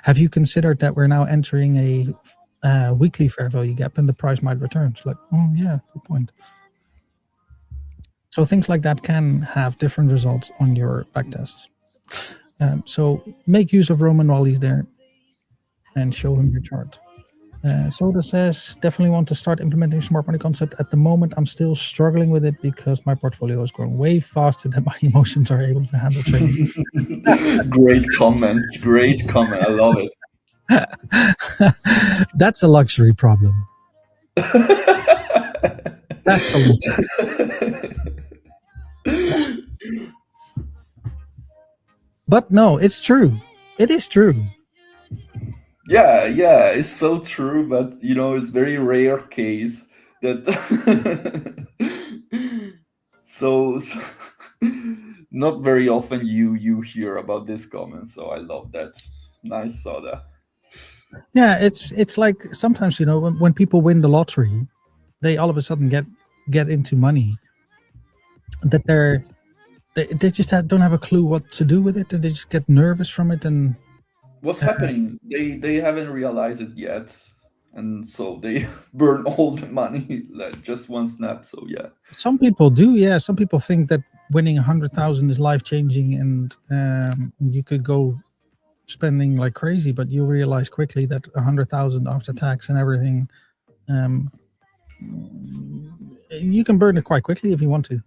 Have you considered that we're now entering a weekly fair value gap and the price might return? It's like, oh yeah, good point. So things like that can have different results on your backtests. So make use of Roman while he's there and show him your chart. Soda says, definitely want to start implementing smart money concept. At the moment, I'm still struggling with it because my portfolio is growing way faster than my emotions are able to handle trading. Great comment. Great comment. I love it. That's a luxury problem. That's a luxury. But no, it's true. It is true. Yeah, it's so true, but it's very rare case that So not very often you hear about this comment. So I love that. Nice soda. Yeah, it's like sometimes when people win the lottery, they all of a sudden get into money that they just don't have a clue what to do with it, and they just get nervous from it. And What's uh, happening? They haven't realized it yet, and so they burn all the money like just one snap. So yeah, some people do, yeah. Some people think that winning 100,000 is life changing, and you could go spending like crazy, but you realize quickly that 100,000 after tax and everything, um, you can burn it quite quickly if you want to.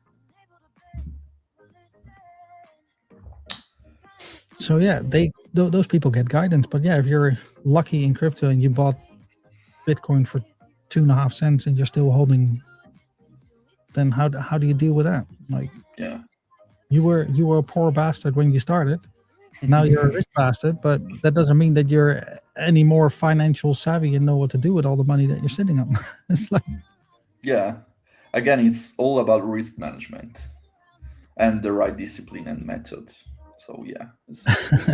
So yeah, those people get guidance. But yeah, if you're lucky in crypto and you bought Bitcoin for 2.5 cents and you're still holding, then how do you deal with that? Like, yeah. you were a poor bastard when you started. Now you're a rich bastard, but that doesn't mean that you're any more financial savvy and know what to do with all the money that you're sitting on. It's like, Yeah. Again, it's all about risk management and the right discipline and method. So yeah,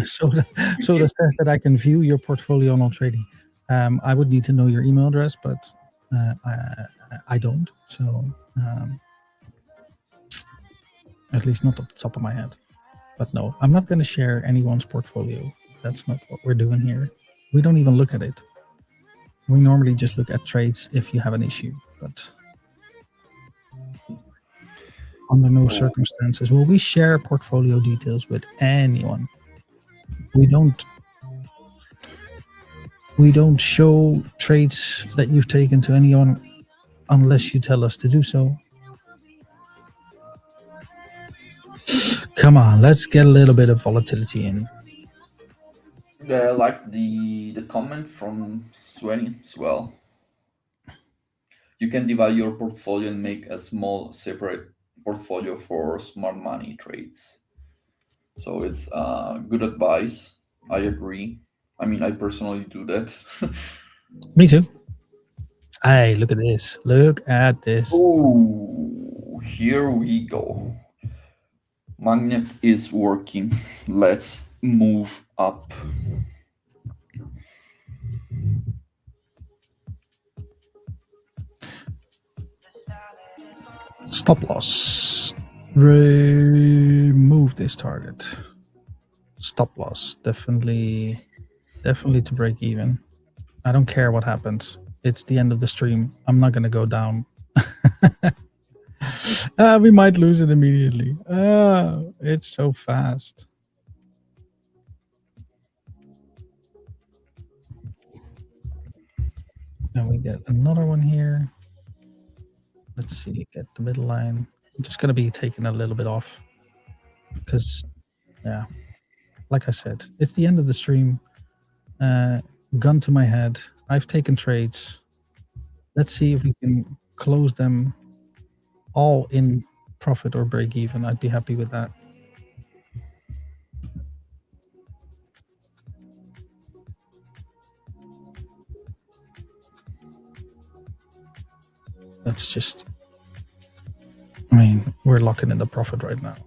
so that says that I can view your portfolio on trading. I would need to know your email address, but I don't. So at least not at the top of my head. But no, I'm not going to share anyone's portfolio. That's not what we're doing here. We don't even look at it. We normally just look at trades if you have an issue, but under no circumstances will we share portfolio details with anyone. We don't show trades that you've taken to anyone unless you tell us to do so. Come on, let's get a little bit of volatility in. yeah, I like the comment from Swenny as well. You can divide your portfolio and make a small separate portfolio for smart money trades. So it's good advice. I agree. I mean, I personally do that. Me too. Hey, look at this. Look at this. Oh, here we go. Magnet is working. Let's move up. Stop loss. Remove this target. Stop loss. Definitely to break even. I don't care what happens. It's the end of the stream. I'm not going to go down. We might lose it immediately. It's so fast. And we get another one here. Let's see, get the middle line. I'm just going to be taking a little bit off because, yeah, like I said, it's the end of the stream. Gun to my head. I've taken trades. Let's see if we can close them all in profit or break even. I'd be happy with that. Let's just, I mean, we're locking in the profit right now.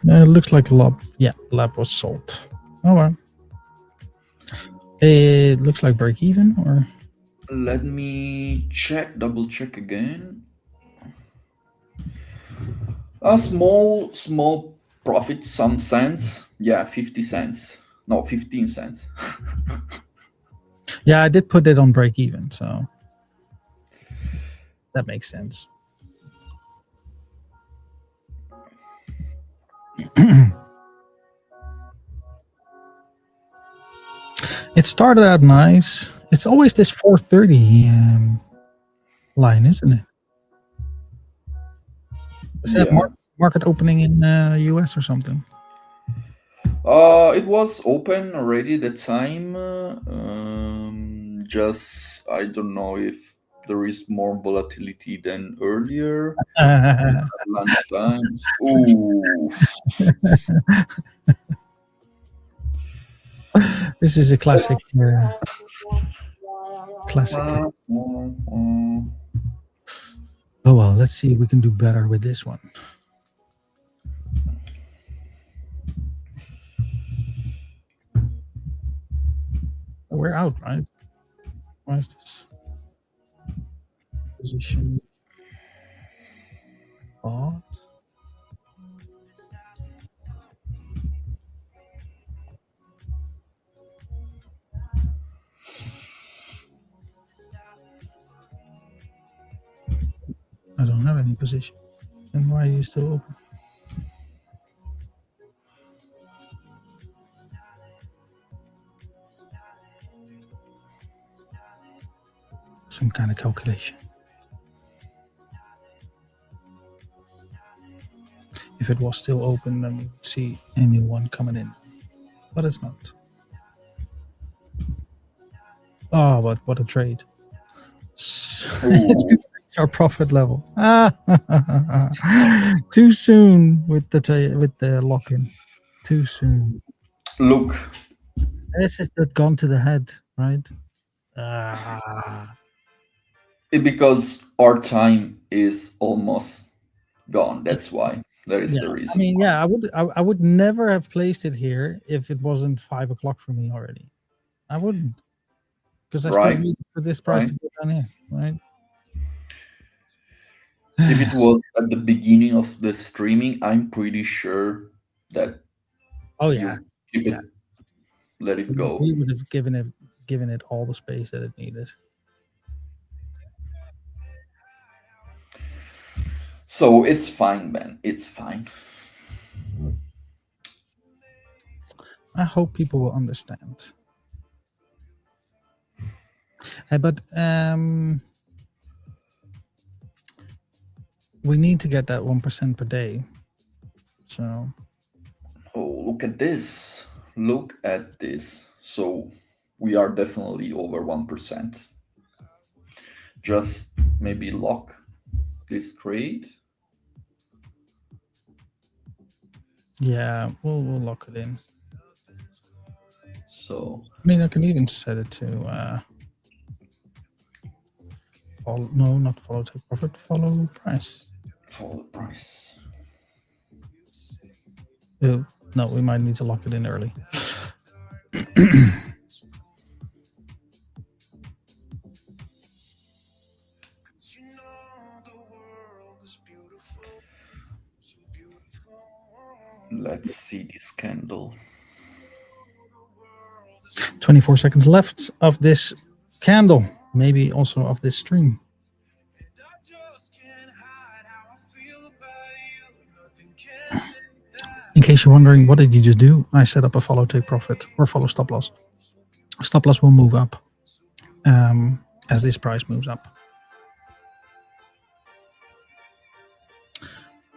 It looks like lab was sold. Oh well. It looks like break even, or Let me double check again. A small profit, some cents. Yeah, 50 cents. No, 15 cents. yeah, I did put it on break even, so that makes sense. It started out nice. It's always this 430 line, isn't it? Is that market opening in US or something? It was open already the time. Just I don't know if there is more volatility than earlier. Lunch times. Ooh. This is a classic. Classic. Uh, Oh well, let's see if we can do better with this one. We're out, right? Why is this position bought? I don't have any position. And why are you still open? Some kind of calculation. If it was still open, then we would see anyone coming in. But it's not. Oh, but what a trade. It's our profit level. Too soon with the lock-in. Too soon. Look, This is that gone to the head, right? Ah. because our time is almost gone. That's why. That is Yeah, the I reason. mean, yeah, I would never have placed it here if it wasn't 5 o'clock for me already. I wouldn't, because I still Right? need for this price Right. to go down here, right? If it was at the beginning of the streaming, I'm pretty sure that Oh you yeah, keep yeah. it, let it go. We would have given it all the space that it needed. So it's fine, man. It's fine. I hope people will understand. But we need to get that 1% per day. So Oh, look at this. Look at this. So we are definitely over 1%. Just maybe lock this trade. yeah, we'll lock it in. So I mean, I can even set it to follow, no, not follow take profit, follow price. follow the price. Oh, no, we might need to lock it in early. Let's see this candle. 24 seconds left of this candle, maybe also of this stream. In case you're wondering, what did you just do? I set up a follow take profit or follow stop loss. Stop loss will move up as this price moves up,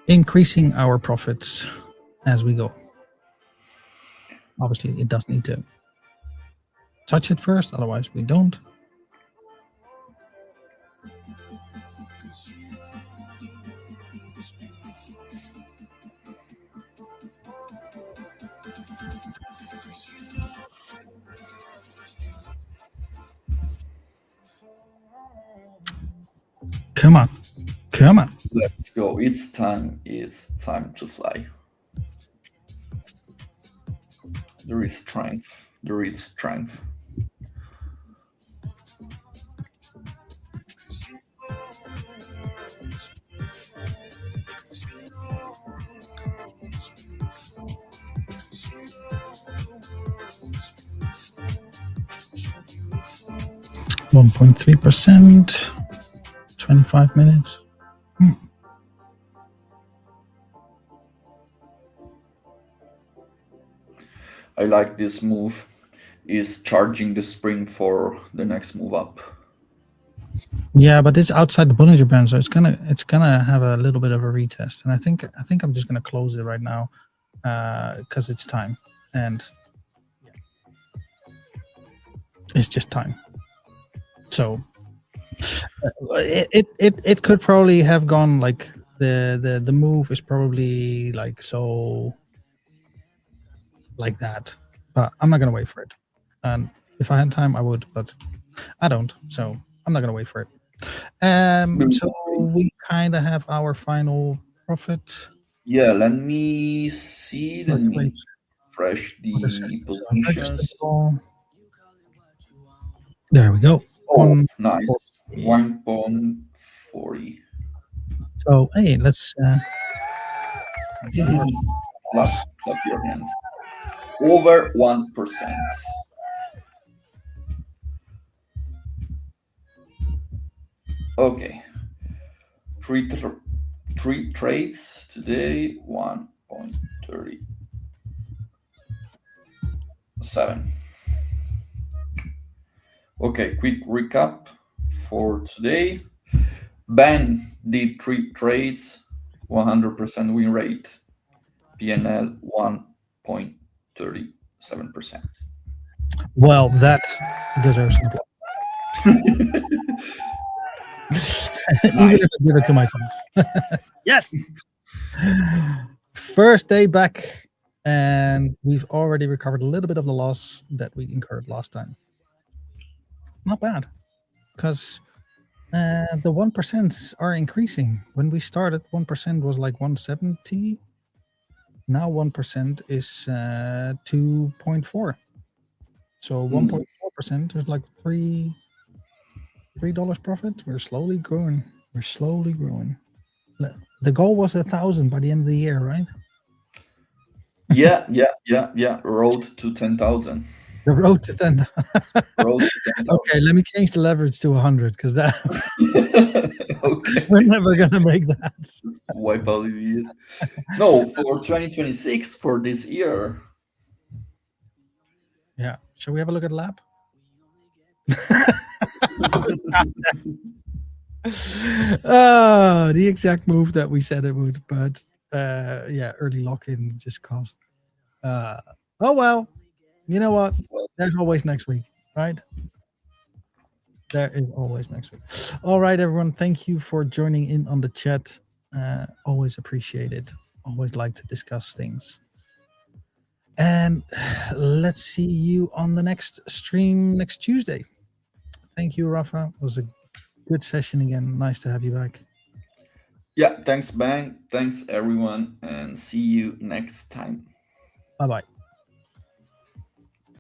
increasing our profits as we go. Obviously, it does need to touch it first, otherwise we don't. Come on. Come on. Let's go. It's time. It's time to fly. There is strength. There is strength. %, 25 minutes. I like this move. Is charging the spring for the next move up. Yeah, but it's outside the Bollinger Band, so it's gonna have a little bit of a retest, and I think I'm just gonna close it right now because it's time, and it's just time. So it could probably have gone like the move is probably like so like that, but I'm not gonna wait for it. And if I had time, I would, but I don't, so I'm not gonna wait for it. Don't So worry. we kind of have our final profit. Yeah, let me see. Let Let's me wait refresh for the the system to have registered it positions. all. There we go. Oh, One. nice. 1.40. So hey, let's give our Clap, clap your hands. Over 1%. Okay. Three, tr- three trades today, 1.37. Okay, quick recap for today. Ben did three trades, 100% win rate, PNL 1.37%. well, that deserves an applause. Even Nice. if I give it to myself. Yes. First day back, and we've already recovered a little bit of the loss that we incurred last time. Not bad, because the 1% are increasing. When we started, 1% was like 170. Now 1% is 2.4. So Hmm. 1.4% is like $3 profit. We're slowly growing. We're slowly growing. The goal was 1,000 by the end of the year, right? Yeah. Road to 10,000. The road to 10. Road to Okay, 10,000. let me change the leverage to 100 because that Okay. we're never gonna make that. Just wipe out the No, for 2026, for this year. Yeah. Shall we have a look at lab? The exact move that we said it would, but yeah, early lock-in just cost. Uh, oh well, you know what? There's always next week, right? There is always next week. All right, everyone. Thank you for joining in on the chat. Always appreciate it. Always like to discuss things. And let's see you on the next stream next Tuesday. Thank you, Rafa. It was a good session again. Nice to have you back. Yeah, thanks, Bang. Thanks, everyone, and see you next time. Bye bye.